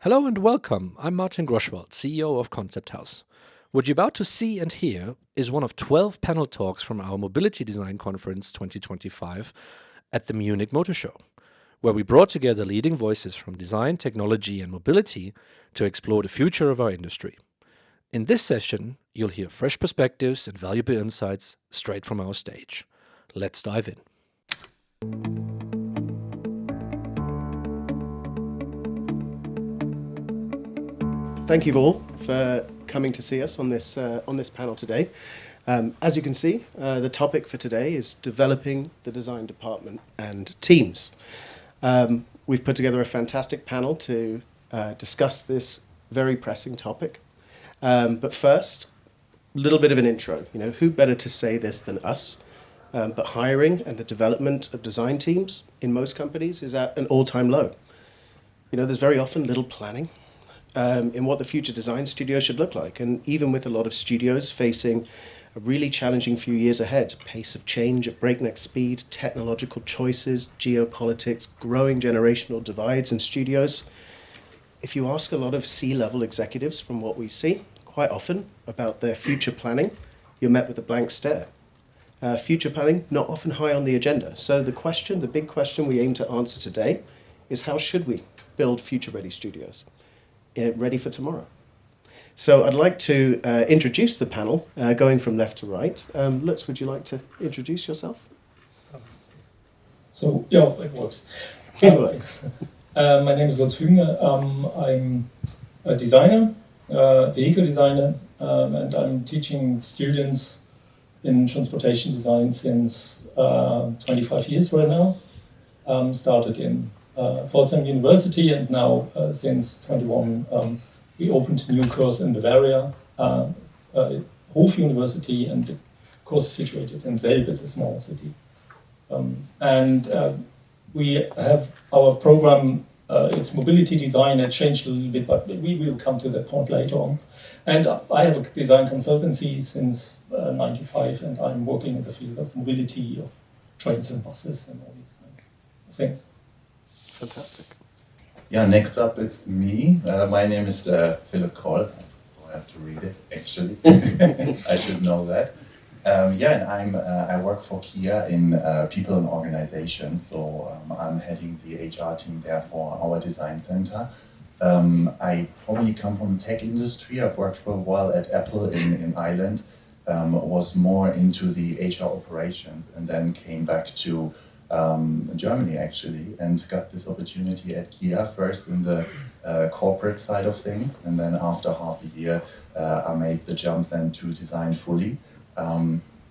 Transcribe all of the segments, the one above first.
Hello and welcome. I'm Martin Groschwald, CEO of Konzepthaus. What you're about to see and hear is one of 12 panel talks from our Mobility Design Conference 2025 at the Munich Motor Show, where we brought together leading voices from design, technology, and mobility to explore the future of our industry. In this session, you'll hear fresh perspectives and valuable insights straight from our stage. Let's dive in. Thank you all for coming to see us on this panel today. As you can see, the topic for today is developing the design department and teams. We've put together a fantastic panel to discuss this very pressing topic. But first, a little bit of an intro. Who better to say this than us? But hiring and the development of design teams in most companies is at an all-time low. There's very often little planning in what the future design studio should look like. And even with a lot of studios facing a really challenging few years ahead, pace of change at breakneck speed, technological choices, geopolitics, growing generational divides in studios. If you ask a lot of C-level executives from what we see, quite often about their future planning, you're met with a blank stare. Future planning, not often high on the agenda. So the big question we aim to answer today is how should we build future-ready studios? Ready for tomorrow. So I'd like to introduce the panel, going from left to right. Lutz, would you like to introduce yourself? So, yeah, it works. Thanks. My name is Lutz Fügener. I'm a designer, vehicle designer, and I'm teaching students in transportation design since 25 years right now. Started in Pforzheim University, and now since 21 we opened a new course in Bavaria, Hof University, and the course is situated in Selb. It's a small city. And we have our program, it's mobility design. It changed a little bit, but we will come to that point later on. And I have a design consultancy since 95, and I'm working in the field of mobility, of trains and buses and all these kinds of things. Fantastic. Yeah, next up is me. My name is Philipp Kroll. I have to read it, actually. I should know that. And I work for Kia in people and organization. So I'm heading the HR team there for our design center. I probably come from the tech industry. I've worked for a while at Apple in Ireland. Was more into the HR operations, and then came back to Germany actually, and got this opportunity at Kia, first in the corporate side of things, and then after half a year I made the jump then to design fully.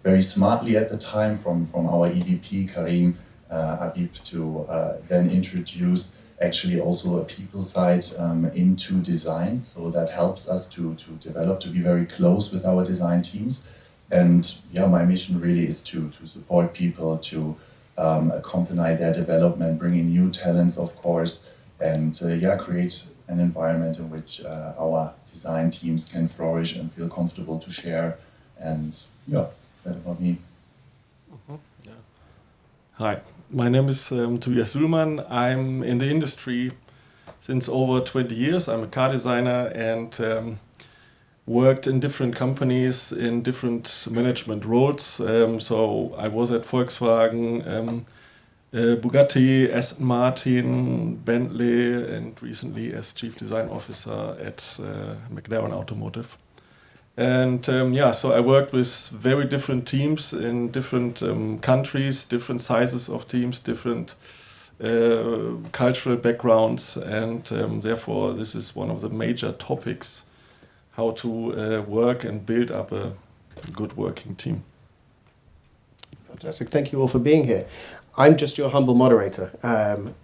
Very smartly at the time from our EVP Karim Habib to then introduce actually also a people side into design, so that helps us to develop, to be very close with our design teams. And yeah, my mission really is to support people, to accompany their development, bring in new talents, of course, and create an environment in which our design teams can flourish and feel comfortable to share. And yeah, that about me. Hi, my name is Tobias Sühlmann. I'm in the industry since over 20 years. I'm a car designer and worked in different companies in different management roles. So I was at Volkswagen, Bugatti, Aston Martin, Bentley, and recently as Chief Design Officer at McLaren Automotive. And so I worked with very different teams in different countries, different sizes of teams, different cultural backgrounds, and therefore this is one of the major topics, how to work and build up a good working team. Fantastic. Thank you all for being here. I'm just your humble moderator,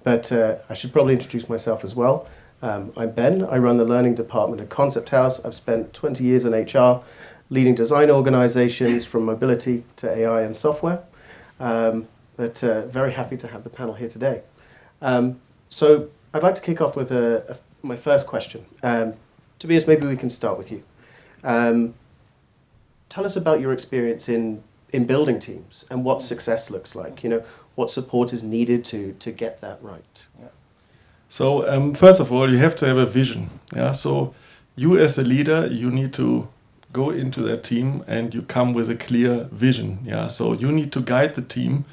but I should probably introduce myself as well. I'm Ben. I run the learning department at Konzepthaus. I've spent 20 years in HR, leading design organizations from mobility to AI and software. But very happy to have the panel here today. So I'd like to kick off with my first question. Tobias, maybe we can start with you. Tell us about your experience in building teams and what success looks like. What support is needed to get that right. Yeah. So first of all, you have to have a vision. Yeah. So you as a leader, you need to go into that team and you come with a clear vision. Yeah. So you need to guide the team.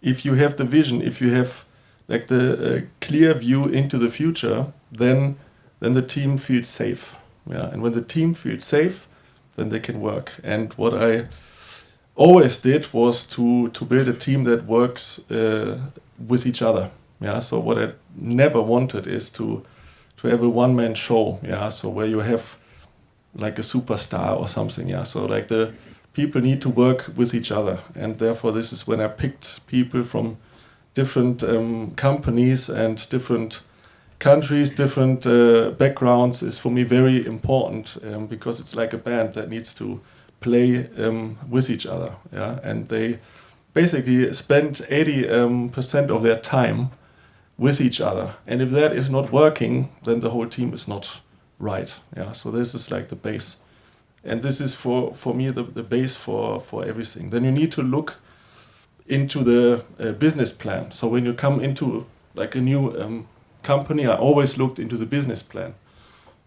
If you have the vision, if you have like the clear view into the future, then the team feels safe. Yeah. And when the team feels safe, then they can work. And what I always did was to build a team that works with each other. Yeah. So what I never wanted is to have a one-man show. Yeah. So where you have like a superstar or something. Yeah. So like the people need to work with each other, and therefore this is when I picked people from different companies and different countries, different backgrounds is for me very important because it's like a band that needs to play with each other. Yeah. And they basically spend 80% of their time with each other, and if that is not working, then the whole team is not right. Yeah. So this is like the base, and this is for me the base for everything. Then you need to look into the business plan. So when you come into like a new company, I always looked into the business plan.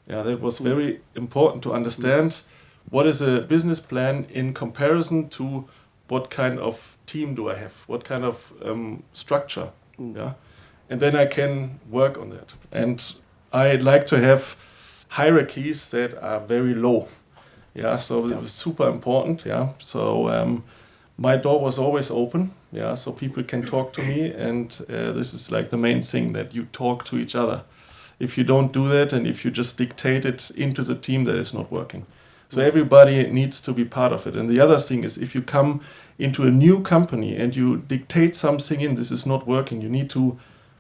Yeah, that was very important to understand what is a business plan in comparison to what kind of team do I have, what kind of structure. Yeah. And then I can work on that. And I like to have hierarchies that are very low. Yeah, so it was super important. Yeah, so my door was always open. Yeah, so people can talk to me, and this is like the main thing, that you talk to each other. If you don't do that, and if you just dictate it into the team, that is not working. So everybody needs to be part of it. And the other thing is, if you come into a new company and you dictate something in, this is not working. You need to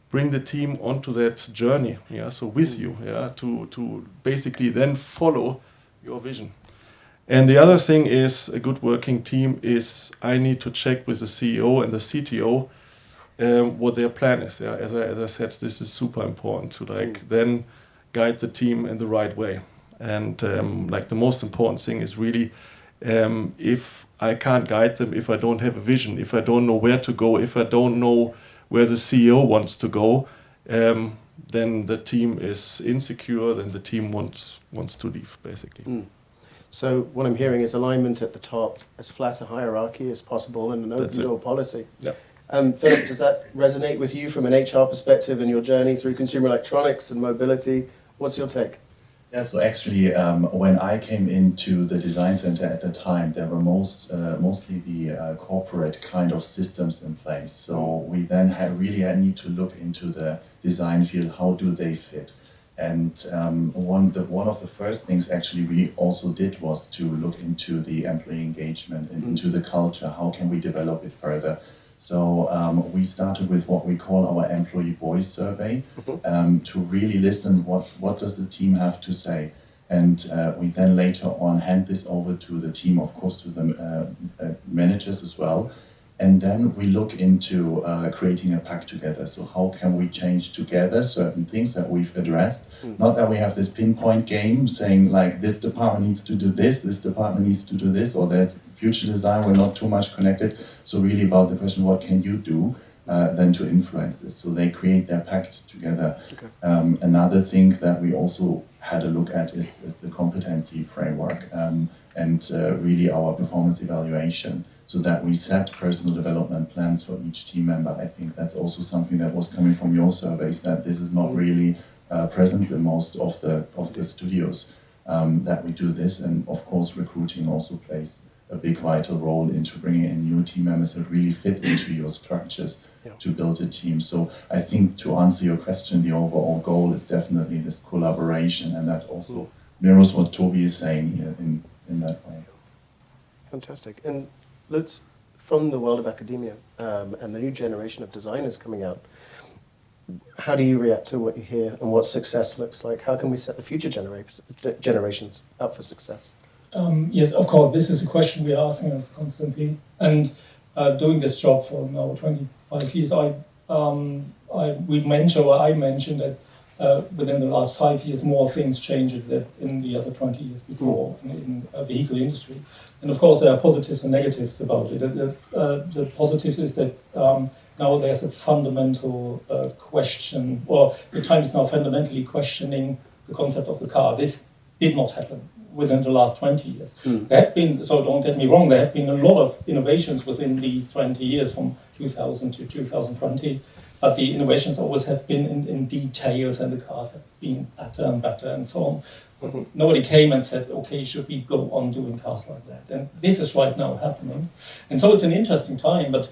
bring the team onto that journey, yeah, so with you, yeah, to basically then follow your vision. And the other thing is, a good working team is, I need to check with the CEO and the CTO what their plan is. Yeah, as I said, this is super important to then guide the team in the right way. And like the most important thing is really, if I can't guide them, if I don't have a vision, if I don't know where to go, if I don't know where the CEO wants to go, then the team is insecure, then the team wants to leave, basically. So what I'm hearing is alignment at the top, as flat a hierarchy as possible, and an open door policy. Yeah. Philip, does that resonate with you from an HR perspective and your journey through consumer electronics and mobility? What's your take? Yeah, so actually, when I came into the design center at the time, there were mostly the corporate kind of systems in place. So we then really need to look into the design field. How do they fit? And one of the first things actually we also did was to look into the employee engagement and into the culture. How can we develop it further? So we started with what we call our employee voice survey to really listen what does the team have to say. And we then later on hand this over to the team, of course, to the managers as well. And then we look into creating a pack together. So how can we change together certain things that we've addressed? Not that we have this pinpoint game saying like this department needs to do this department needs to do this, or there's future design, we're not too much connected. So really about the question, what can you do then to influence this? So they create their packs together. Okay. Another thing that we also had a look at is the competency framework and really our performance evaluation, so that we set personal development plans for each team member. I think that's also something that was coming from your surveys, that this is not really present in most of the studios, that we do this. And of course, recruiting also plays a big vital role into bringing in new team members that really fit into your structures to build a team. So I think, to answer your question, the overall goal is definitely this collaboration, and that also mirrors what Toby is saying here in that way. Fantastic. And Lutz, from the world of academia and the new generation of designers coming out, how do you react to what you hear and what success looks like? How can we set the future generations up for success? Yes, of course, this is a question we are asking us constantly. And doing this job for now 25 years, I mentioned that within the last 5 years, more things changed than in the other 20 years before in vehicle industry. And of course, there are positives and negatives about it. The positives is that now there's a fundamental question, or the time is now fundamentally questioning the concept of the car. This did not happen within the last 20 years. There have been, so don't get me wrong, there have been a lot of innovations within these 20 years, from 2000 to 2020, but the innovations always have been in details, and the cars have been better and better and so on. Nobody came and said, okay, should we go on doing cars like that? And this is right now happening. And so it's an interesting time, but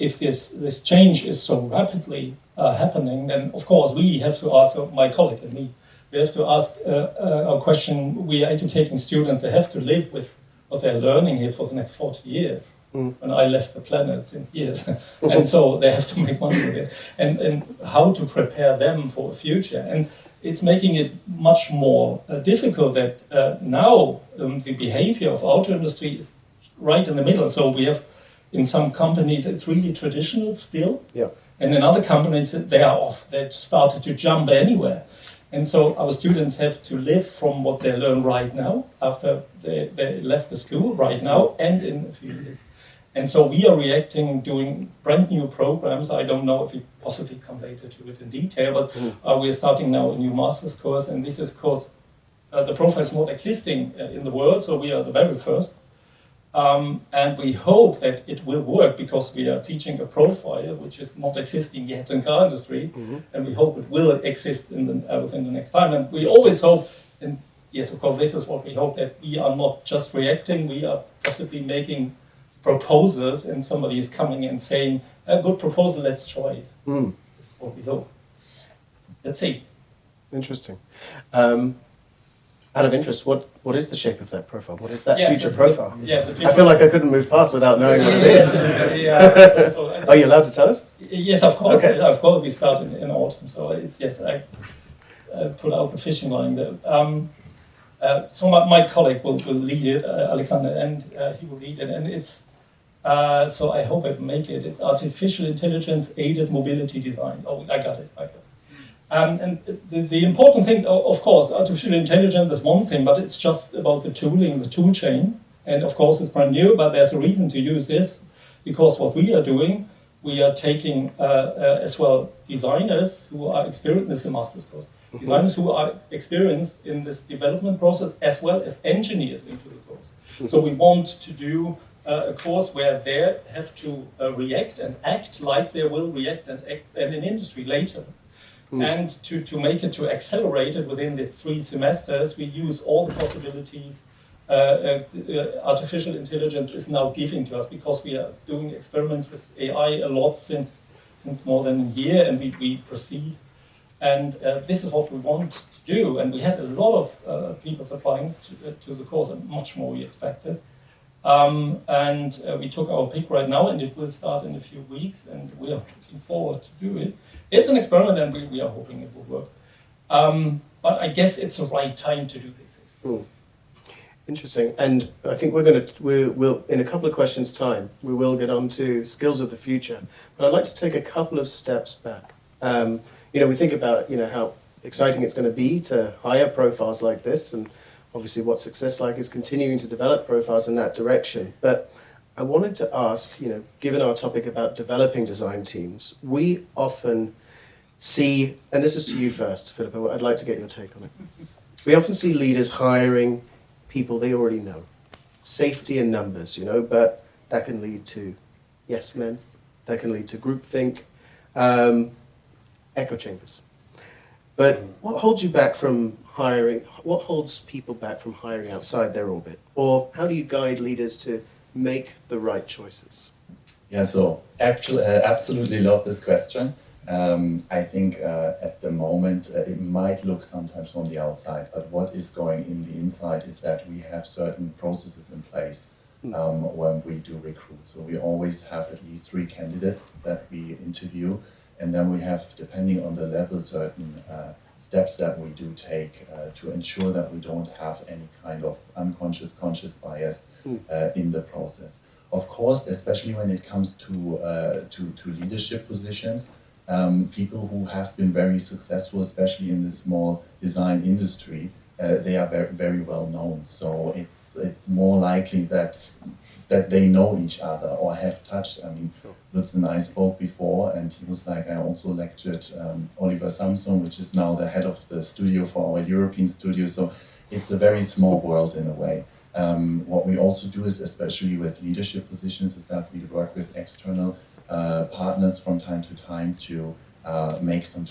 if this change is so rapidly happening, then of course we have to ask, my colleague and me, we have to ask a question. We are educating students, they have to live with what they're learning here for the next 40 years. When I left the planet since years. And so they have to make money with it. And how to prepare them for the future. And it's making it much more difficult that now the behavior of auto industry is right in the middle. So we have, in some companies, it's really traditional still. Yeah. And in other companies, they are off. They've started to jump anywhere. And so our students have to live from what they learn right now, after they left the school right now, and in a few years. And so we are reacting, doing brand new programs. I don't know if we possibly come later to it in detail, but we are starting now a new master's course, and this is course, the profile is not existing in the world, so we are the very first. And we hope that it will work, because we are teaching a profile which is not existing yet in car industry, and we hope it will exist within the next time. And we always hope, and yes, of course, this is what we hope, that we are not just reacting, we are possibly making proposals, and somebody is coming and saying, a good proposal, let's try it. That's what we hope. Let's see. Interesting. Out of interest, what is the shape of that profile? What is that future profile? Yes, I feel like I couldn't move past without knowing what it is. Are you allowed to tell us? Yes, of course. Okay. Of course, we start in autumn. So it's, yes, I put out the fishing line there. So my colleague will lead it, Alexander, and he will lead it. And it's, so I hope I make it. It's artificial intelligence aided mobility design. Oh, I got it. And the important thing, of course, artificial intelligence is one thing, but it's just about the tooling, the tool chain. And of course, it's brand new, but there's a reason to use this, because what we are doing, we are taking as well designers who are experienced in this master's course, designers who are experienced in this development process, as well as engineers into the course. So we want to do a course where they have to react and act like they will react and act in industry later. And to make it, to accelerate it within the 3 semesters, we use all the possibilities artificial intelligence is now giving to us, because we are doing experiments with AI a lot since more than a year, and we proceed. And this is what we want to do. And we had a lot of people applying to the course, and much more we expected. And we took our pick right now, and it will start in a few weeks, and we are looking forward to do it. It's an experiment, and we are hoping it will work. But I guess it's the right time to do this. Interesting. And I think we'll in a couple of questions' time, we will get on to skills of the future. But I'd like to take a couple of steps back. We think about, how exciting it's going to be to hire profiles like this, and obviously what success like is continuing to develop profiles in that direction. But I wanted to ask, given our topic about developing design teams, we often see, and this is to you first, Philipp, I'd like to get your take on it. We often see leaders hiring people they already know. Safety in numbers, but that can lead to yes men, that can lead to groupthink, echo chambers. But what holds you back from hiring, what holds people back from hiring outside their orbit? Or how do you guide leaders to make the right choices? Yeah, so absolutely love this question. I think at the moment it might look sometimes from the outside, but what is going in the inside is that we have certain processes in place when we do recruit. So we always have at least 3 candidates that we interview, and then we have, depending on the level, certain steps that we do take to ensure that we don't have any kind of conscious bias in the process. Of course, especially when it comes to leadership positions, people who have been very successful, especially in the small design industry, they are very, very well known. So it's more likely that they know each other or have touched. I mean, Lutz and I spoke before, and he was like, I also lectured Oliver Samson, which is now the head of the studio for our European studio. So it's a very small world in a way. What we also do is, especially with leadership positions, is that we work with external partners from time to time to make some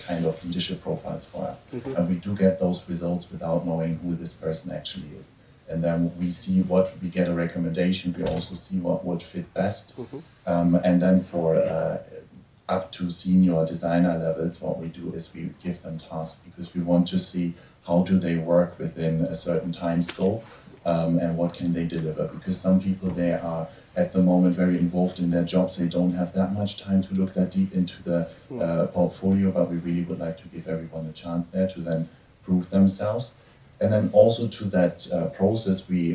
kind of leadership profiles for us. And we do get those results without knowing who this person actually is. And then we see what we get a recommendation. We also see what would fit best. And then for up to senior designer levels, what we do is we give them tasks because we want to see how do they work within a certain time scope and what can they deliver. Because some people, they are at the moment very involved in their jobs. They don't have that much time to look that deep into the portfolio, but we really would like to give everyone a chance there to then prove themselves. And then also to that process, we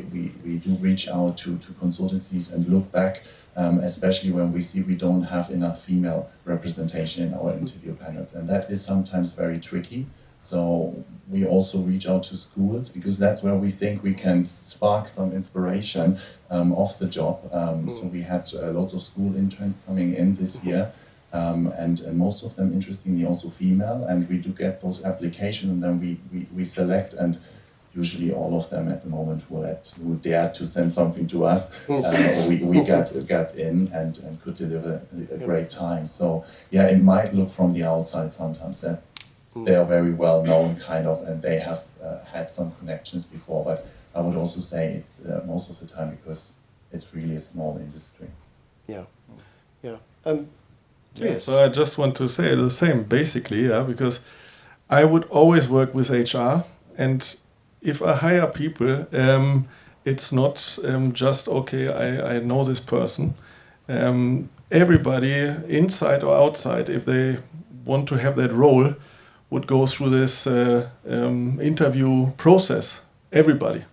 do reach out to consultancies and look back, especially when we see we don't have enough female representation in our interview panels. And that is sometimes very tricky. So we also reach out to schools because that's where we think we can spark some inspiration off the job. So we had lots of school interns coming in this year. And most of them, interestingly, also female, and we do get those applications, and then we select, and usually all of them at the moment who dared to send something to us, we got in and could deliver a great time. So yeah, it might look from the outside sometimes that they are very well known, kind of, and they have had some connections before, but I would also say it's most of the time because it's really a small industry. Yeah. Yeah, so I just want to say the same, basically, because I would always work with HR, and if I hire people, it's not just, okay, I know this person. Everybody, inside or outside, if they want to have that role, would go through this interview process, everybody.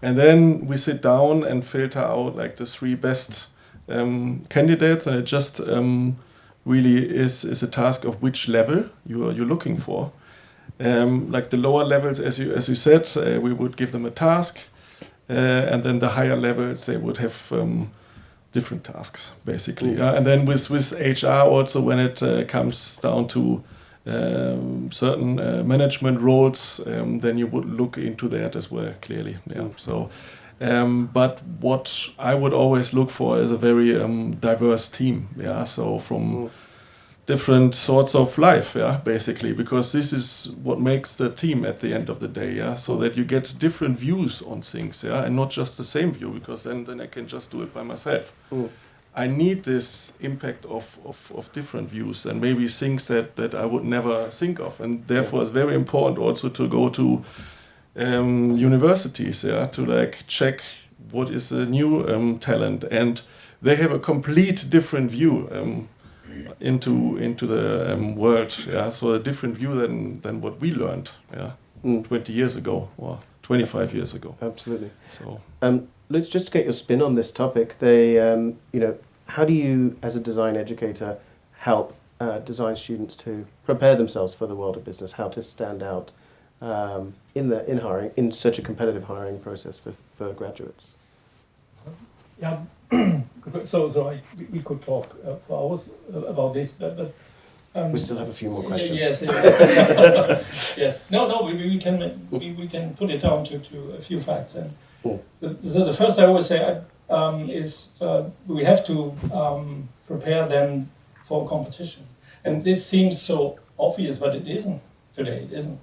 And then we sit down and filter out like the 3 best candidates, and it just really is a task of which level you're looking for. Like the lower levels, as you said, we would give them a task, and then the higher levels, they would have different tasks, basically. And then with HR also, when it comes down to certain management roles, then you would look into that as well, clearly. So, but what I would always look for is a very diverse team. So from different sorts of life, basically, because this is what makes the team at the end of the day, so that you get different views on things, and not just the same view, because then I can just do it by myself. I need this impact of different views and maybe things that I would never think of, and therefore it's very important also to go to universities, to like check what is a new talent, and they have a complete different view into the world, so a different view than what we learned 20 years ago or 25 years ago. Absolutely. So Lutz, just to get your spin on this topic, they how do you as a design educator help design students to prepare themselves for the world of business, how to stand out in hiring, in such a competitive hiring process for graduates? Yeah, so we could talk for hours about this, but we still have a few more questions. Yes, yes. No, we can put it down to a few facts. And the first I always say is we have to prepare them for competition. And this seems so obvious, but it isn't today. It isn't.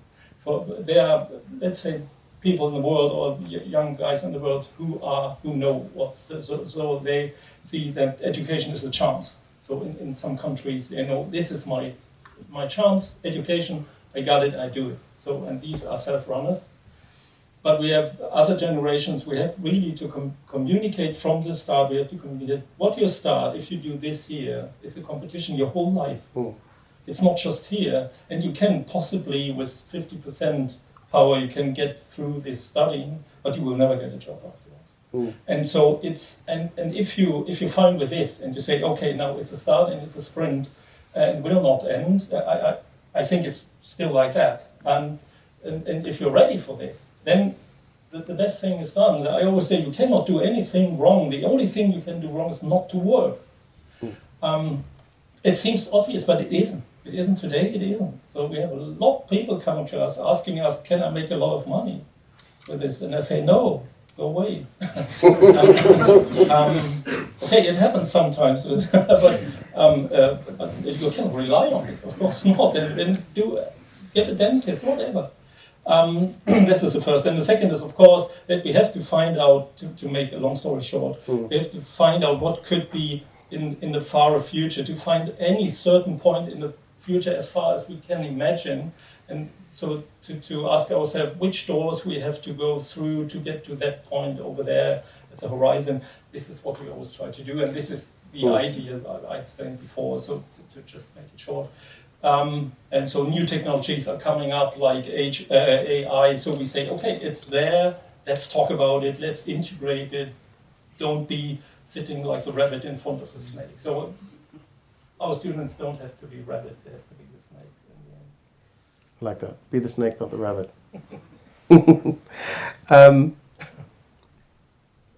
There are, let's say, people in the world or young guys in the world who know so they see that education is a chance. So in some countries, they know this is my chance, education, I got it, I do it. So, and these are self-runners. But we have other generations, we have really to communicate from the start, we have to communicate what you start, if you do this here, is a competition your whole life. It's not just here, and you can possibly, with 50% power, you can get through this studying, but you will never get a job afterwards. And so it's, and if you find with this, and you say, okay, now it's a start and it's a sprint, and will not end. I think it's still like that. And if you're ready for this, then the best thing is done. I always say you cannot do anything wrong. The only thing you can do wrong is not to work. It seems obvious, but it isn't. It isn't today, it isn't. So we have a lot of people coming to us asking us, can I make a lot of money with this? And I say, no, go away. Okay, it happens sometimes, but you can rely on it, of course not. And get a dentist, whatever. This is the first. And the second is, of course, that we have to find out, to make a long story short, we have to find out what could be in the far future, to find any certain point in the future as far as we can imagine, and so to ask ourselves which doors we have to go through to get to that point over there at the horizon. This is what we always try to do, and this is the idea I explained before, so to just make it short. And so new technologies are coming up like AI, so we say, okay, it's there, let's talk about it, let's integrate it, don't be sitting like the rabbit in front of the snake. So our students don't have to be rabbits, they have to be the snakes in the end. Like that. Be the snake, not the rabbit.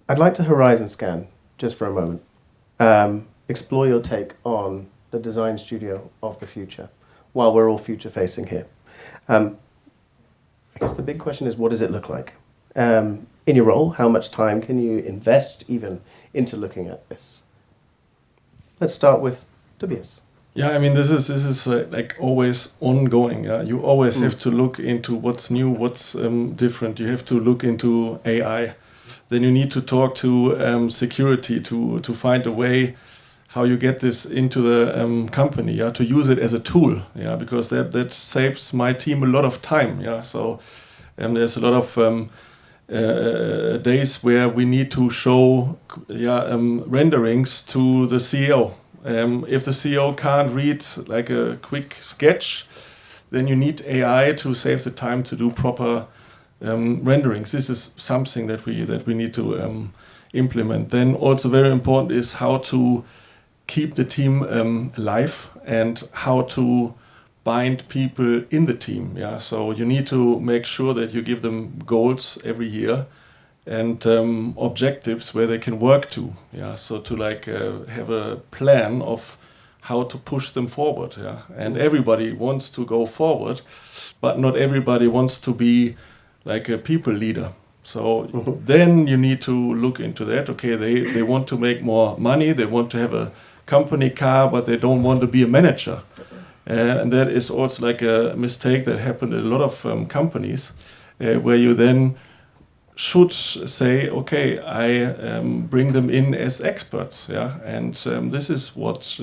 I'd like to horizon scan just for a moment. Explore your take on the design studio of the future while we're all future facing here. I guess the big question is, what does it look like? In your role, how much time can you invest even into looking at this? Let's start with Tobias. Yeah, I mean, this is like always ongoing. You always have to look into what's new, what's different. You have to look into AI. Then you need to talk to security to find a way how you get this into the company. Yeah, to use it as a tool. Yeah, because that saves my team a lot of time. Yeah, so there's a lot of days where we need to show renderings to the CEO. If the CEO can't read like a quick sketch, then you need AI to save the time to do proper renderings. This is something that we need to implement. Then also very important is how to keep the team alive and how to bind people in the team. Yeah, so you need to make sure that you give them goals every year and objectives where they can work to. Yeah, so to like have a plan of how to push them forward. Yeah, and everybody wants to go forward, but not everybody wants to be like a people leader. So then you need to look into that. Okay, they want to make more money. They want to have a company car, but they don't want to be a manager. And that is also like a mistake that happened in a lot of companies, where you then should say, okay, I bring them in as experts, yeah, and this is what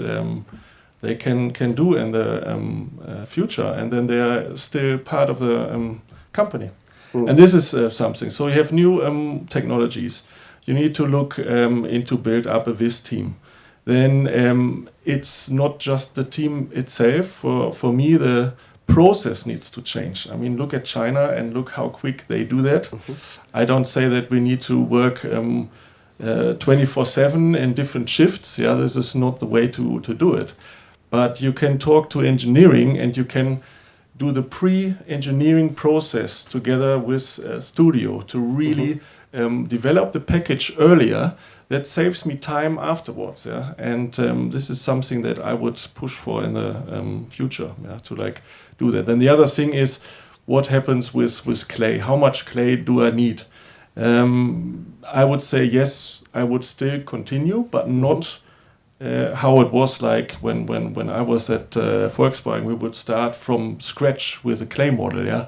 they can do in the future, and then they are still part of the company. And this is something. So you have new technologies. You need to look into build up a VIS team. Then it's not just the team itself. For me, the process needs to change. I mean, look at China and look how quick they do that. I don't say that we need to work 24/7 in different shifts. Yeah, this is not the way to do it. But you can talk to engineering and you can do the pre-engineering process together with studio to really develop the package earlier. That saves me time afterwards, yeah. And this is something that I would push for in the future, yeah, to like do that. Then the other thing is, what happens with clay? How much clay do I need? I would say yes, I would still continue, but not how it was like when I was at Volkswagen. We would start from scratch with a clay model, yeah.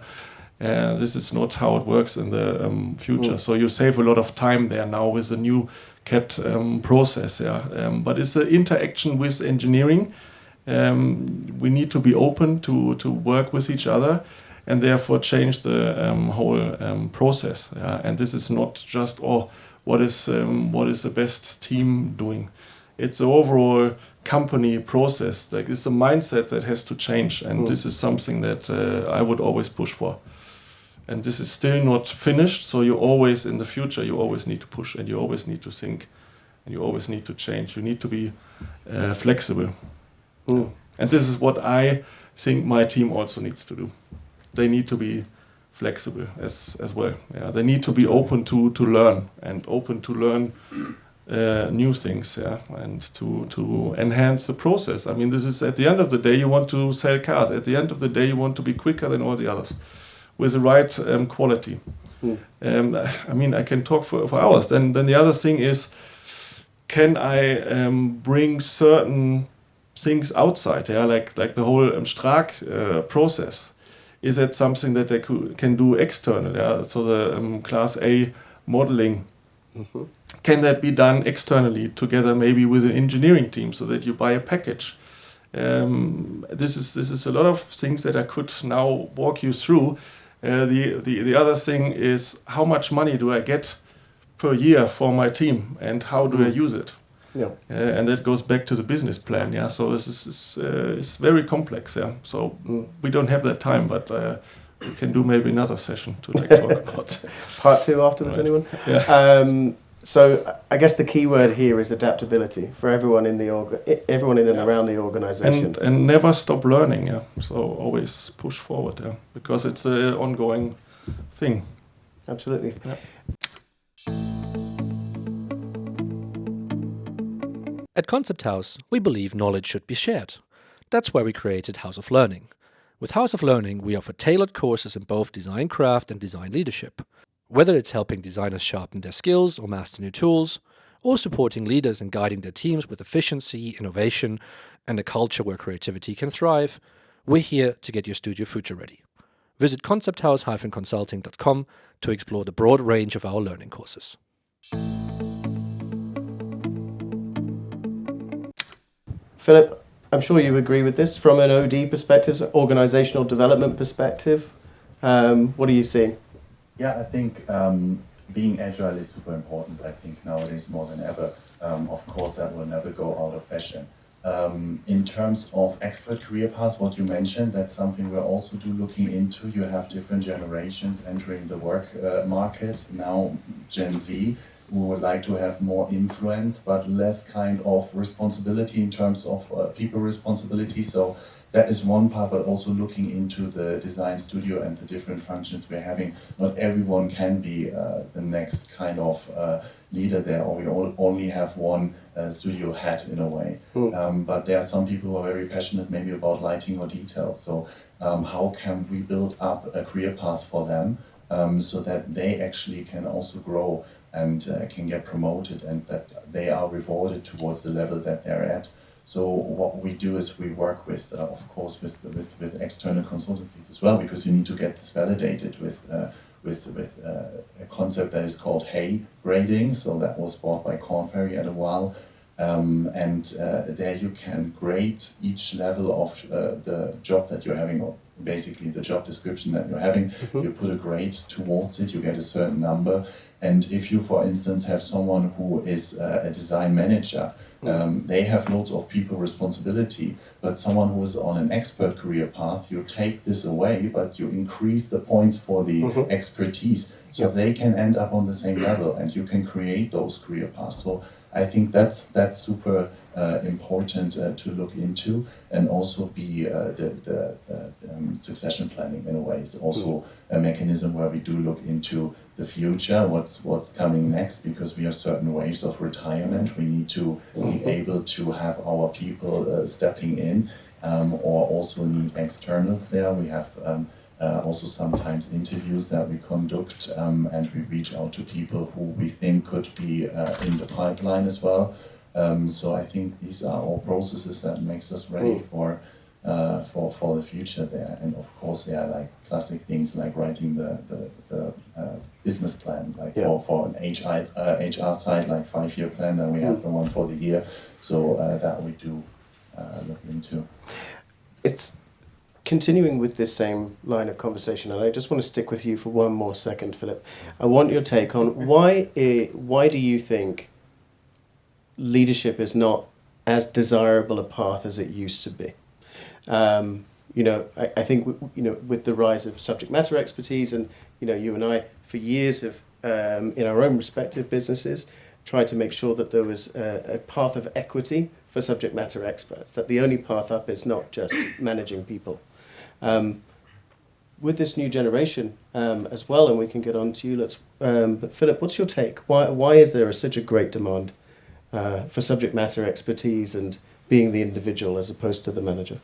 This is not how it works in the future. So you save a lot of time there now with the new CAD process, yeah. But it's the interaction with engineering. We need to be open to work with each other and therefore change the whole process. Yeah? And this is not just, what is the best team doing? It's the overall company process. Like, it's a mindset that has to change, and this is something that I would always push for. And this is still not finished, so you always, in the future, you always need to push, and you always need to think, and you always need to change. You need to be flexible. And this is what I think my team also needs to do. They need to be flexible as well. Yeah, they need to be open to learn and open to learn new things. Yeah, and to enhance the process. I mean, this is at the end of the day you want to sell cars. At the end of the day you want to be quicker than all the others, with the right quality. I mean, I can talk for hours. Then the other thing is, can I bring certain things outside? Yeah, like the whole Strag process. Is that something that they can do external? Yeah, so the Class A modeling. Mm-hmm. Can that be done externally together, maybe with an engineering team, so that you buy a package? This is a lot of things that I could now walk you through. The other thing is, how much money do I get per year for my team, and how do I use it? Yeah. And that goes back to the business plan. Yeah. So this is it's very complex. Yeah. So we don't have that time, but we can do maybe another session to talk about part 2 afterwards. Right. Anyone? Yeah. So I guess the key word here is adaptability for everyone in the everyone in and around the organization. And never stop learning. Yeah. So always push forward. Yeah. Because it's an ongoing thing. Absolutely. Yeah. At Konzepthaus, we believe knowledge should be shared. That's why we created House of Learning. With House of Learning, we offer tailored courses in both design craft and design leadership. Whether it's helping designers sharpen their skills or master new tools, or supporting leaders and guiding their teams with efficiency, innovation, and a culture where creativity can thrive, we're here to get your studio future ready. Visit konzepthaus-consulting.com to explore the broad range of our learning courses. Philip, I'm sure you agree with this. From an OD perspective, organizational development perspective, what are you seeing? Yeah, I think being agile is super important, I think, nowadays more than ever. Of course, that will never go out of fashion. In terms of expert career paths, what you mentioned, that's something we're also looking into. You have different generations entering the work market. Now, Gen Z, who would like to have more influence, but less kind of responsibility in terms of people responsibility. So that is one part, but also looking into the design studio and the different functions we're having. Not everyone can be the next kind of leader there, or we only have one studio hat in a way. But there are some people who are very passionate maybe about lighting or details. So how can we build up a career path for them so that they actually can also grow and can get promoted, and that they are rewarded towards the level that they're at. So what we do is we work with, of course, with external consultancies as well, because you need to get this validated with a concept that is called HEY grading. So that was bought by Korn Ferry at a while. And there you can grade each level of the job that you're having, or basically the job description that you're having. You put a grade towards it, you get a certain number. And if you, for instance, have someone who is a design manager, they have loads of people responsibility, but someone who is on an expert career path, you take this away, but you increase the points for the expertise, so they can end up on the same level, and you can create those career paths. So I think that's super important to look into, and also be the succession planning in a way is also a mechanism where we do look into the future, what's coming next, because we have certain waves of retirement. We need to be able to have our people stepping in, or also need externals there. We have also sometimes interviews that we conduct, and we reach out to people who we think could be in the pipeline as well. So I think these are all processes that makes us ready for the future there. And of course, there are like classic things like writing the business plan, like for an HR side, like 5-year plan. Then we have the one for the year. So that we do look into. It's continuing with this same line of conversation, and I just want to stick with you for one more second, Philip. I want your take on why do you think leadership is not as desirable a path as it used to be? I think with the rise of subject matter expertise, and you and I for years have in our own respective businesses tried to make sure that there was a path of equity for subject matter experts, that the only path up is not just managing people. With this new generation as well, and we can get on to you, but Philip, what's your take? Why is there such a great demand for subject matter expertise and being the individual as opposed to the manager?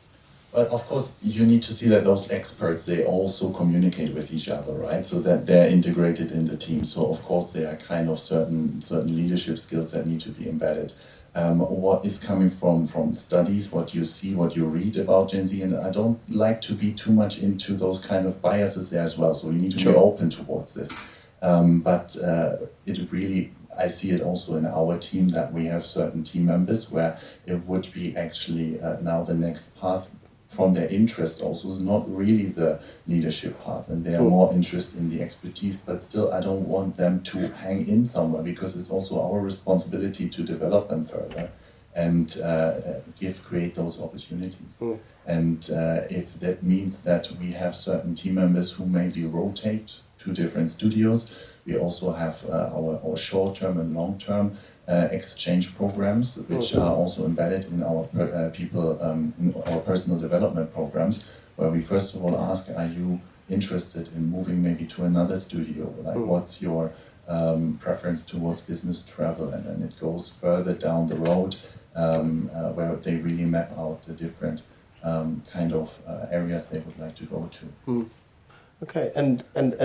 But of course, you need to see that those experts, they also communicate with each other, right? So that they're integrated in the team. So of course, there are kind of certain leadership skills that need to be embedded. What is coming from studies, what you see, what you read about Gen Z, and I don't like to be too much into those kind of biases there as well. So we need to be open towards this. But it really, I see it also in our team that we have certain team members where it would be actually now the next path from their interest also is not really the leadership path, and they are more interested in the expertise, but still I don't want them to hang in somewhere, because it's also our responsibility to develop them further and create those opportunities. And if that means that we have certain team members who maybe rotate to different studios, we also have our short-term and long-term exchange programs, which are also embedded in our in our personal development programs, where we first of all ask, are you interested in moving maybe to another studio? Like, what's your preference towards business travel? And then it goes further down the road, where they really map out the different kind of areas they would like to go to. Okay, and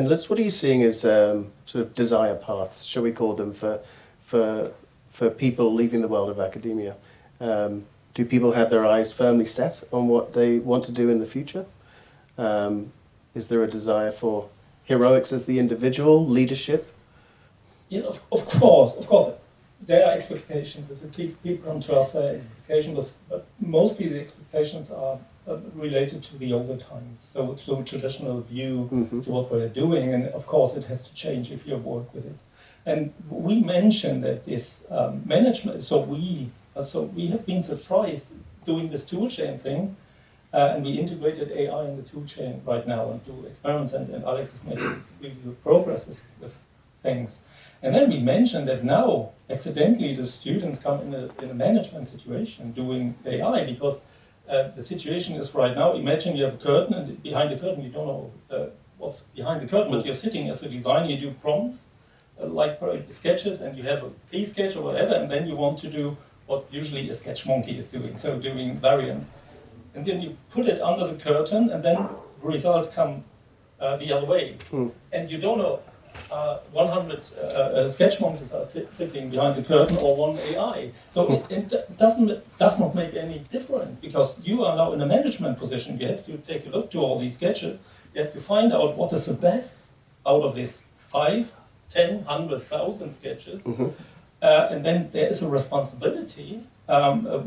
Lutz, what are you seeing as sort of desire paths, shall we call them, for people leaving the world of academia? Do people have their eyes firmly set on what they want to do in the future? Is there a desire for heroics as the individual, leadership? Yes, of course. There are expectations. If people come to us, expectations, but mostly the expectations are related to the older times. So a traditional view to what we're doing, and of course it has to change if you work with it. And we mentioned that this management, so we have been surprised doing this toolchain thing, and we integrated AI in the toolchain right now and do experiments, and Alex is making really good progresses with things. And then we mentioned that now, accidentally, the students come in a management situation doing AI, because the situation is right now, imagine you have a curtain, and behind the curtain you don't know what's behind the curtain, but you're sitting as a designer, you do prompts, like sketches, and you have a P-sketch or whatever, and then you want to do what usually a sketch monkey is doing, so doing variants. And then you put it under the curtain, and then results come the other way. And you don't know 100 sketch monkeys are sitting behind the curtain or one AI. So it does not make any difference, because you are now in a management position. You have to take a look to all these sketches. You have to find out what is the best out of this 5, 10, 100,000 sketches. And then there is a responsibility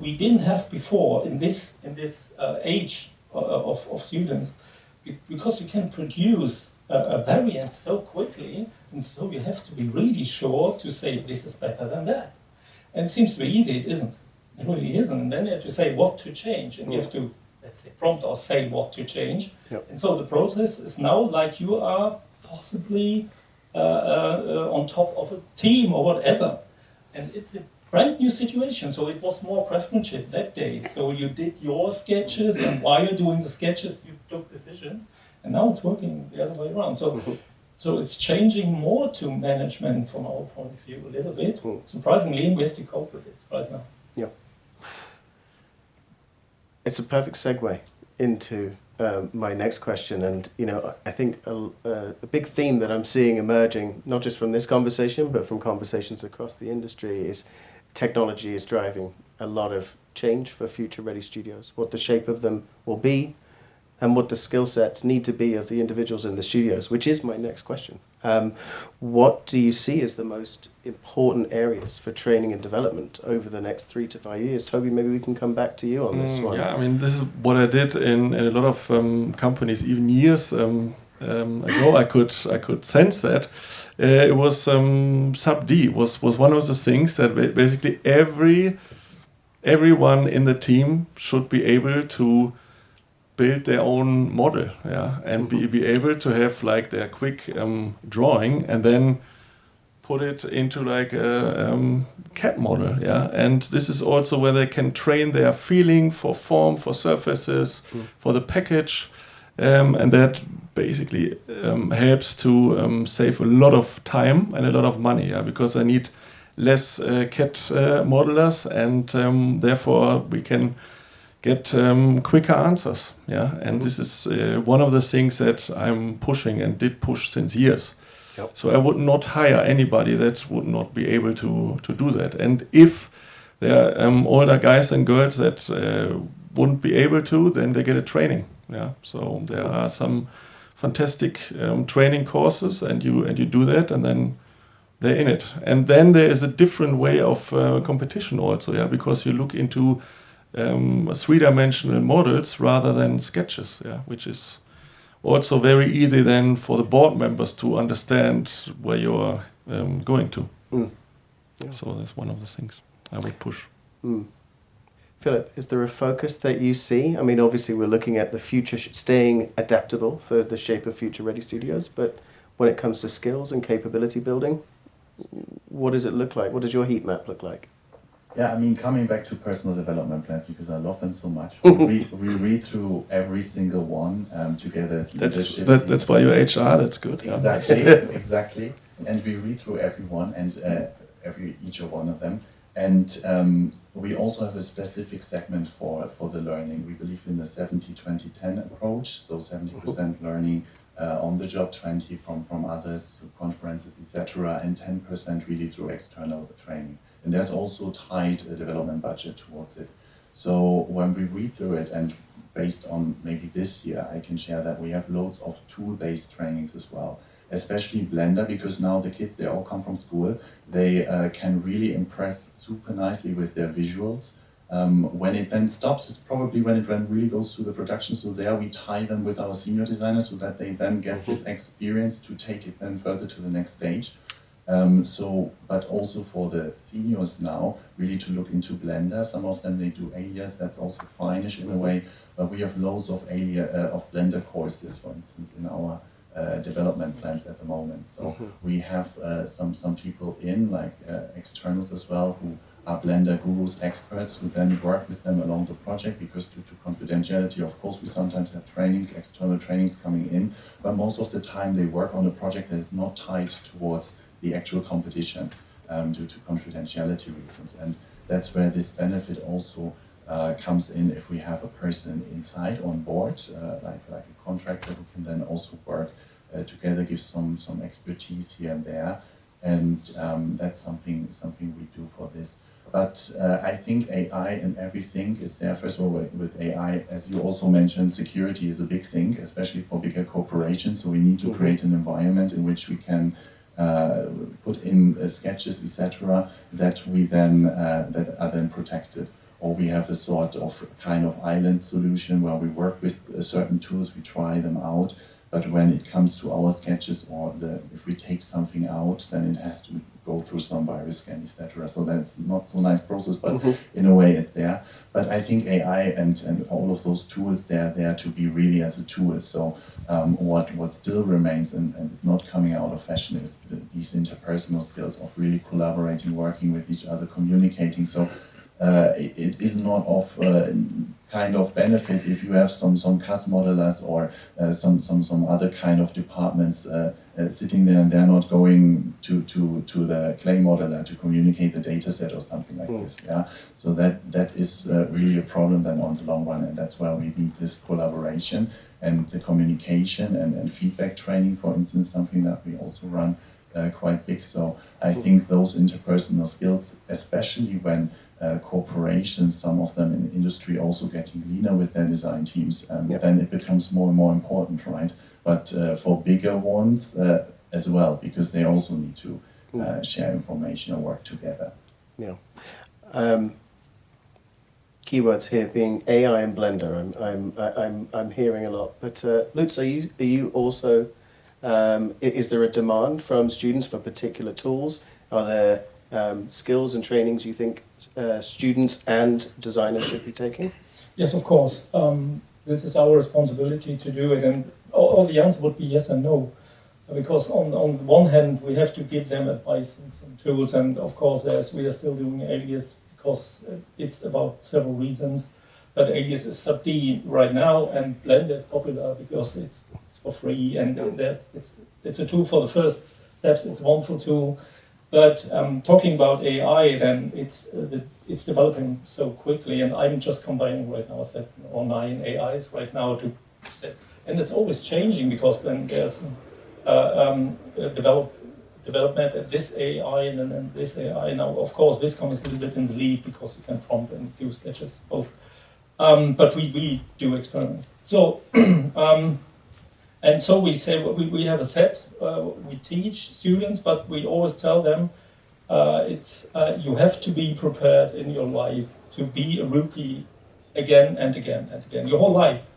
we didn't have before in this age of students, because you can produce a variant so quickly, and so you have to be really sure to say this is better than that. And it seems to be easy, it isn't. It really isn't. And then you have to say what to change, and you have to, let's say, prompt or say what to change. And so the process is now like you are possibly on top of a team or whatever. And it's a brand new situation. So it was more craftsmanship that day. So you did your sketches, and while you're doing the sketches, you took decisions. And now it's working the other way around. So it's changing more to management from our point of view a little bit. Surprisingly, and we have to cope with this right now. Yeah. It's a perfect segue into my next question. And, you know, I think a big theme that I'm seeing emerging, not just from this conversation, but from conversations across the industry, is technology is driving a lot of change for future-ready studios, what the shape of them will be, and what the skill sets need to be of the individuals in the studios, which is my next question. What do you see as the most important areas for training and development over the next 3 to 5 years? Toby, maybe we can come back to you on this one. Yeah, I mean, this is what I did in a lot of companies, even years ago. I could sense that. It was Sub-D was one of the things that basically everyone in the team should be able to build their own model, and be able to have like their quick drawing, and then put it into like a CAD model, yeah. And this is also where they can train their feeling for form, for surfaces, for the package, and that basically helps to save a lot of time and a lot of money, yeah, because I need less CAD modelers, and therefore we can get quicker answers, yeah. And this is one of the things that I'm pushing and did push since years. Yep. So I would not hire anybody that would not be able to do that. And if there are older guys and girls that wouldn't be able to, then they get a training, yeah. So there are some fantastic training courses, and you do that, and then they're in it. And then there is a different way of competition also, yeah, because you look into three-dimensional models rather than sketches, yeah, which is also very easy then for the board members to understand where you're going to. Yeah. So that's one of the things I would push. Philip, is there a focus that you see? I mean, obviously we're looking at the future, staying adaptable for the shape of future-ready studios, but when it comes to skills and capability building, what does it look like? What does your heat map look like? Yeah, I mean, coming back to personal development plans, because I love them so much. We read through every single one together as leadership. That's why you're HR, that's good. Exactly, exactly. And we read through everyone and each one of them. And we also have a specific segment for the learning. We believe in the 70-20-10 approach, so 70% learning on the job, 20 from others, conferences, etc., and 10% really through external training. And there's also tied a development budget towards it. So when we read through it, and based on maybe this year, I can share that we have loads of tool-based trainings as well, especially Blender, because now the kids, they all come from school. They can really impress super nicely with their visuals. When it then stops, it's probably when it really goes to the production. So there we tie them with our senior designers so that they then get this experience to take it then further to the next stage. But also for the seniors now, really to look into Blender. Some of them, they do Alias, that's also fine-ish in a way, but we have loads of Blender courses, for instance, in our development plans at the moment. So we have some people in, like externals as well, who are Blender gurus, experts, who then work with them along the project, because due to confidentiality, of course, we sometimes have trainings, external trainings coming in, but most of the time they work on a project that is not tied towards the actual competition due to confidentiality reasons. And that's where this benefit also comes in if we have a person inside on board, like a contractor who can then also work together, give some expertise here and there. And that's something we do for this. But I think AI and everything is there. First of all, with AI, as you also mentioned, security is a big thing, especially for bigger corporations. So we need to create an environment in which we can put in sketches, etc., that we then that are then protected. Or we have a sort of kind of island solution where we work with certain tools, we try them out. But when it comes to our sketches, or if we take something out, then it has to go through some virus scan, etc. So that's not so nice process, but in a way it's there. But I think AI and all of those tools, they're there to be really as a tool. So what still remains and is not coming out of fashion is these interpersonal skills of really collaborating, working with each other, communicating. So it is not of kind of benefit if you have some CAS modelers or some other kind of departments sitting there and they're not going to the clay modeler to communicate the data set or something like this. Yeah, so that is really a problem then on the long run, and that's why we need this collaboration and the communication and feedback training, for instance, something that we also run quite big. So I think those interpersonal skills, especially when corporations, some of them in the industry, also getting leaner with their design teams, then it becomes more and more important, right? But for bigger ones as well, because they also need to share information and work together. Yeah. Keywords here being AI and Blender. I'm hearing a lot. But Lutz, are you also? Is there a demand from students for particular tools? Are there skills and trainings you think students and designers should be taking? Yes, of course. This is our responsibility to do it, and all the answer would be yes and no. because on the one hand we have to give them advice and some tools, and of course we are still doing Alias because it's about several reasons. But Alias is sub-D right now, and Blender is popular because it's for free, and it's a tool for the first steps. It's a wonderful tool. But talking about AI, then it's developing so quickly, and I'm just combining right now 7 or 9 AIs right now to set, and it's always changing because then there's development at this AI and then this AI. Now, of course, this comes a little bit in the lead because you can prompt and do sketches both. But we do experiments. So, and so we say we have a set. We teach students, but we always tell them you have to be prepared in your life to be a rookie again and again and again your whole life.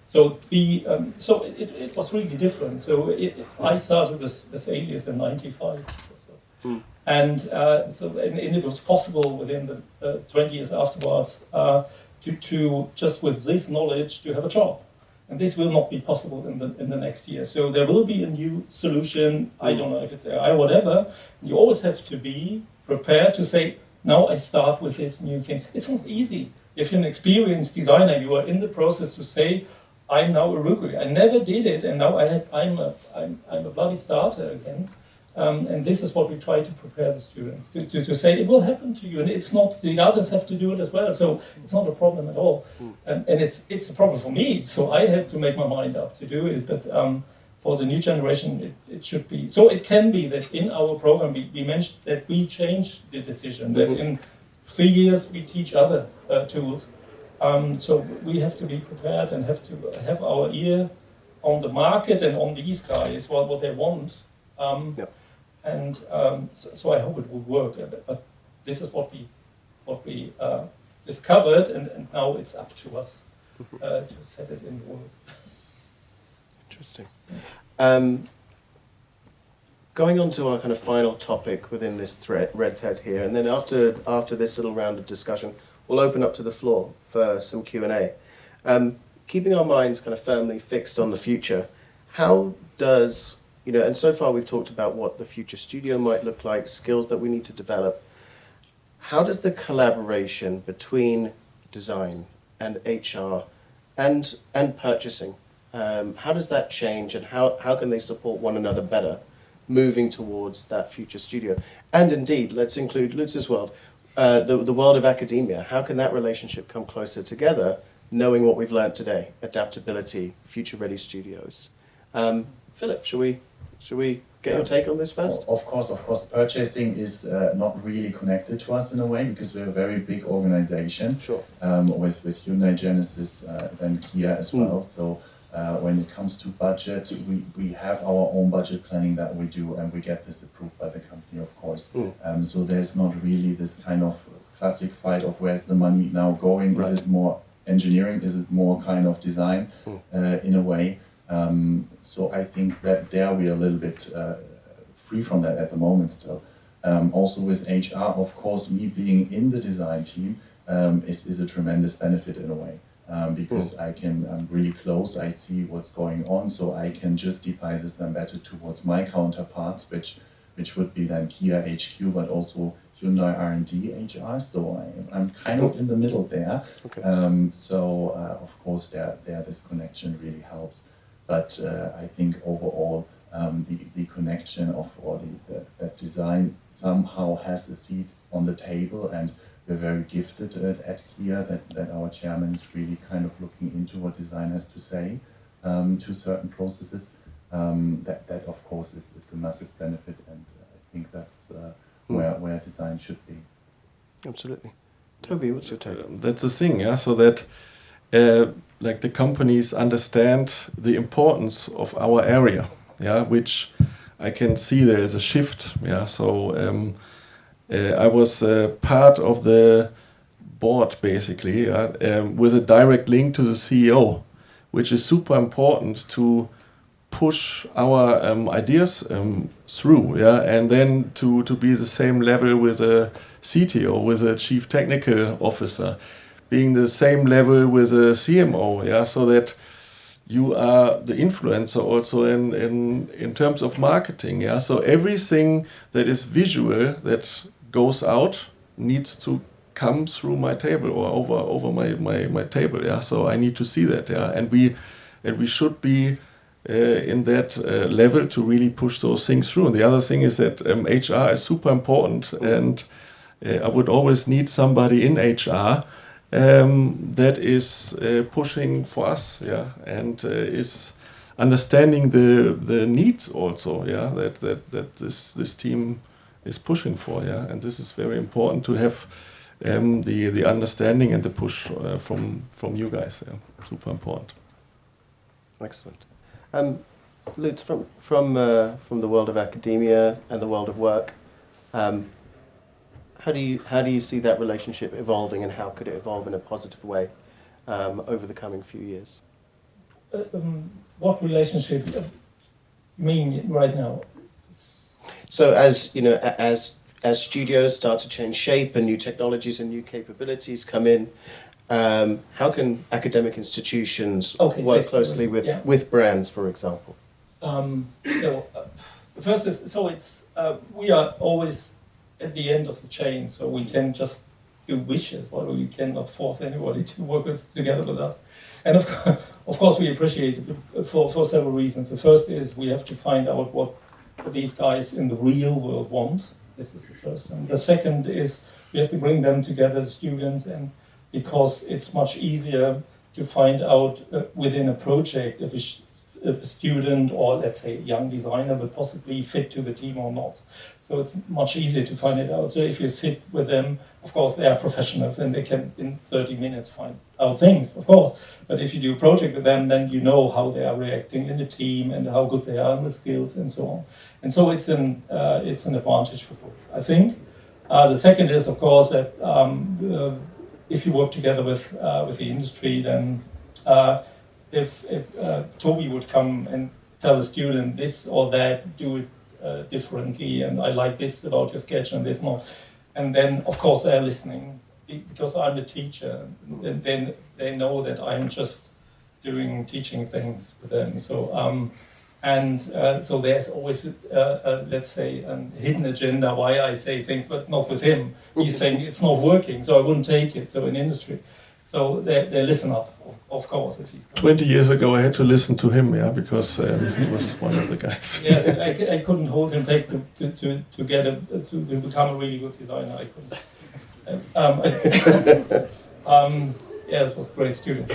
So it was really different. So I started with Alias in '95. And it was possible within the 20 years afterwards to just with this knowledge to have a job, and this will not be possible in the next year. So there will be a new solution. I don't know if it's AI or whatever. You always have to be prepared to say, now I start with this new thing. It's not easy. If you're an experienced designer, you are in the process to say, I'm now a rookie. I never did it, and now I'm a bloody starter again. And this is what we try to prepare the students to say it will happen to you, and it's not the others have to do it as well. So it's not a problem at all, and it's a problem for me. So I had to make my mind up to do it. But for the new generation, it should be. So it can be that in our program we mentioned that we change the decision that in 3 years we teach other tools. So we have to be prepared and have to have our ear on the market and on these guys what they want. And so I hope it will work. But this is what we discovered, and now it's up to us to set it in work. Interesting. Going on to our kind of final topic within this red thread here, and then after this little round of discussion, we'll open up to the floor for some Q&A. Keeping our minds kind of firmly fixed on the future, how does, and so far we've talked about what the future studio might look like, skills that we need to develop. How does the collaboration between design and HR and purchasing, how does that change, and how can they support one another better moving towards that future studio? And indeed, let's include Lutz's world, the world of academia. How can that relationship come closer together, knowing what we've learned today, adaptability, future-ready studios? Philip, should we get your take on this first? Of course. Purchasing is not really connected to us in a way because we're a very big organization. Sure. With Hyundai, Genesis, then Kia as well. So when it comes to budget, we have our own budget planning that we do, and we get this approved by the company, of course. So there's not really this kind of classic fight of where's the money now going? Right. Is it more engineering? Is it more kind of design in a way? So I think that there we are a little bit free from that at the moment still. Also with HR, of course, me being in the design team is a tremendous benefit in a way. Because I'm really close, I see what's going on, so I can justify this then better towards my counterparts, which would be then Kia HQ, but also Hyundai R&D HR, so I'm kind of in the middle there. Okay. Of course, this connection really helps. But I think overall, the connection of that design somehow has a seat on the table, and we're very gifted at Kia that our chairman is really kind of looking into what design has to say to certain processes. That of course is a massive benefit, and I think that's where design should be. Absolutely. Toby, what's your take? That's the thing, yeah. So that like the companies understand the importance of our area, yeah, which I can see there is a shift, yeah. So I was part of the board basically, with a direct link to the CEO, which is super important to push our ideas through, yeah, and then to be the same level with a CTO, with a chief technical officer, being the same level with a CMO, yeah, so that you are the influencer also in terms of marketing. Yeah, so everything that is visual that goes out needs to come through my table or over my table. Yeah, so I need to see that. Yeah, and we should be in that level to really push those things through. And the other thing is that HR is super important, and I would always need somebody in HR that is pushing for us, yeah, and is understanding the needs also, yeah, that this team is pushing for, yeah, and this is very important to have the understanding and the push from you guys, yeah, super important. Excellent. Lutz, from the world of academia and the world of work, how do you see that relationship evolving, and how could it evolve in a positive way over the coming few years? What relationship you mean right now? So as you know, as studios start to change shape and new technologies and new capabilities come in, how can academic institutions work closely with brands, for example? First is we are always at the end of the chain, so we can just do wishes, while we cannot force anybody to work together with us. And of course we appreciate it for several reasons. The first is we have to find out what these guys in the real world want. This is the first thing. The second is we have to bring them together, the students, and because it's much easier to find out within a project if a student or, let's say, a young designer will possibly fit to the team or not. So it's much easier to find it out. So if you sit with them, of course, they are professionals and they can, in 30 minutes, find out things, of course. But if you do a project with them, then you know how they are reacting in the team and how good they are with skills and so on. And so it's an advantage for both, I think. The second is, of course, that if you work together with the industry, then if Toby would come and tell a student this or that, do it differently, and I like this about your sketch and this not, and then of course they're listening because I'm the teacher, and then they know that I'm just doing teaching things with them. So so there's always let's say a hidden agenda why I say things, but not with him. He's saying it's not working, so I wouldn't take it. So in industry. So they listen up, of course, if he's coming. 20 years ago, I had to listen to him, yeah, because he was one of the guys. Yes, I couldn't hold him back to become a really good designer. I couldn't. Yeah, it was a great student.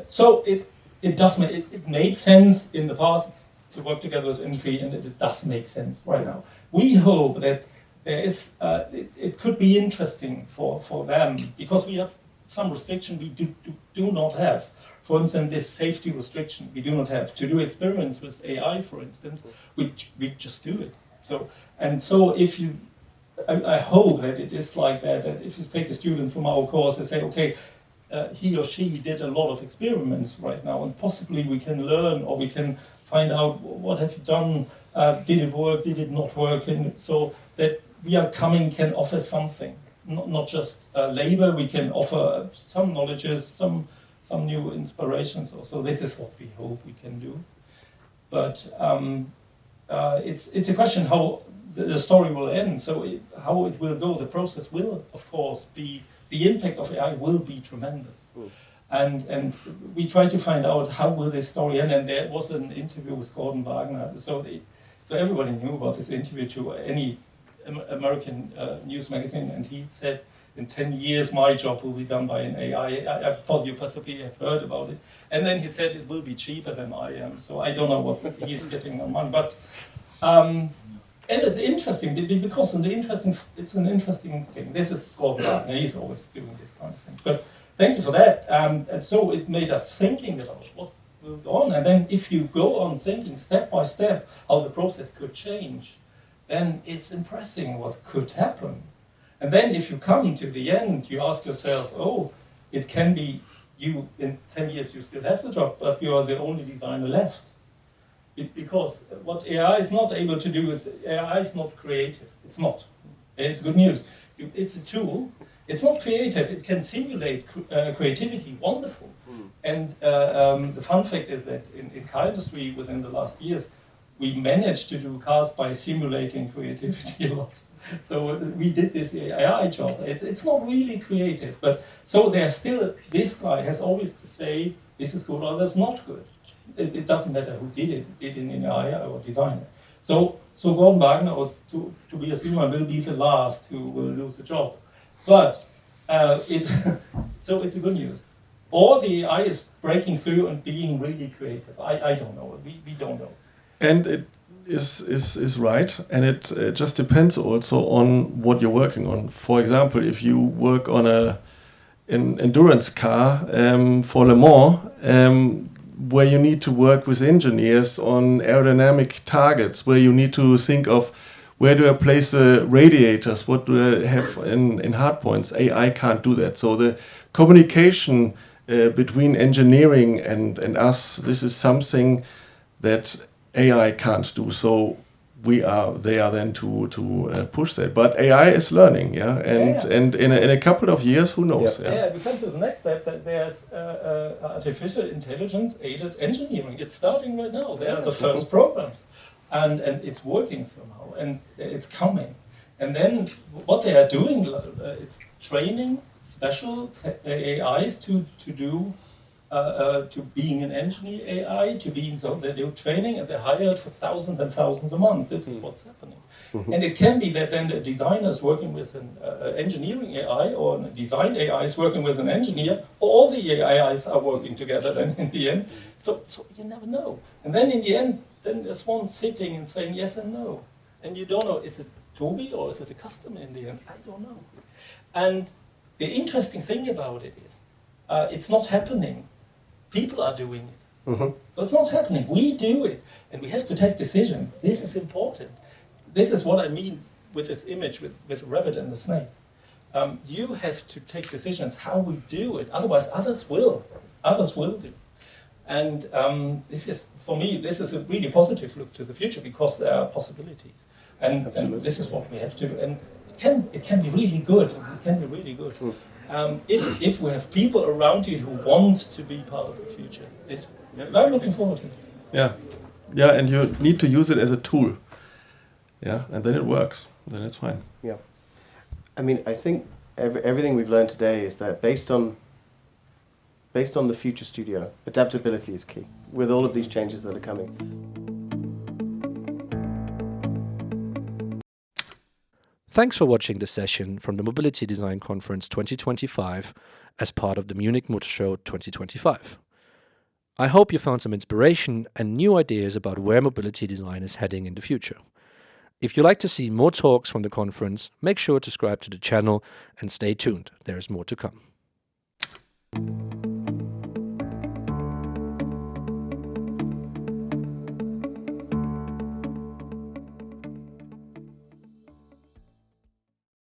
So it made sense in the past to work together with industry, and it does make sense right now. We hope that there is, it could be interesting for them, because we have some restriction we do not have. For instance, this safety restriction we do not have. To do experiments with AI, for instance, we just do it. So if you, I hope that it is like that if you take a student from our course and say, okay, he or she did a lot of experiments right now, and possibly we can learn, or we can find out what have you done, did it work, did it not work, and so that we are coming can offer something, not just labor. We can offer some knowledges, some new inspirations. So this is what we hope we can do. But it's a question how the story will end. So how it will go, the process will, of course, be, the impact of AI will be tremendous. And we try to find out how will this story end. And there was an interview with Gordon Wagner. So everybody knew about this interview to any American news magazine, and he said, in 10 years my job will be done by an AI. I thought you possibly have heard about it. And then he said it will be cheaper than I am. So I don't know what he's getting on money. But and it's interesting because it's an interesting thing. This is Gordon Wagner. He's always doing this kind of things. But thank you for that. And so it made us thinking about what will go on. And then if you go on thinking step by step how the process could change, then it's impressive what could happen. And then if you come to the end, you ask yourself, oh, it can be you in 10 years you still have the job, but you are the only designer left. Because what AI is not able to do is, AI is not creative. It's not. It's good news. It's a tool, It's not creative. It can simulate creativity. Wonderful. And the fun fact is that in car industry, within the last years, we managed to do cars by simulating creativity a lot. So we did this AI job. It's not really creative, but so there's still, this guy has always to say, this is good or that's not good. It doesn't matter who did it in AI or designer. So Gordon Wagner or Tobias Sühlmann will be the last who will lose the job. But it's a good news. Or the AI is breaking through and being really creative. I don't know. We don't know. And it is right, and it just depends also on what you're working on. For example, if you work on an endurance car for Le Mans, where you need to work with engineers on aerodynamic targets, where you need to think of where do I place the radiators, what do I have in hard points. AI can't do that. So the communication between engineering and us, this is something that AI can't do. So they are then to push that. But AI is learning, yeah, and in a couple of years, who knows? Yeah, we come to the next step that there's artificial intelligence aided engineering. It's starting right now. There are the first programs, and it's working somehow, and it's coming. And then what they are doing, it's training special AIs to do. To being an engineer AI, to being so they do training and they're hired for thousands and thousands a month. This is what's happening. And it can be that then the designer is working with an engineering AI or a design AI is working with an engineer, or all the AIs are working together then in the end. So you never know. And then in the end, then there's one sitting and saying yes and no. And you don't know, is it Toby or is it the customer in the end? I don't know. And the interesting thing about it is, it's not happening. People are doing it. So it's not happening. We do it. And we have to take decisions. This is important. This is what I mean with this image with the rabbit and the snake. You have to take decisions how we do it. Otherwise, others will. Others will do. And this is, for me, this is a really positive look to the future because there are possibilities. And this is what we have to. And it can be really good. It can be really good. If we have people around you who want to be part of the future, I'm looking forward to it. Yeah, and you need to use it as a tool. Yeah, and then it works. Then it's fine. Yeah, I mean, I think everything we've learned today is that based on the future studio, adaptability is key with all of these changes that are coming. Thanks for watching this session from the Mobility Design Conference 2025 as part of the Munich Motor Show 2025. I hope you found some inspiration and new ideas about where mobility design is heading in the future. If you'd like to see more talks from the conference, make sure to subscribe to the channel and stay tuned. There is more to come.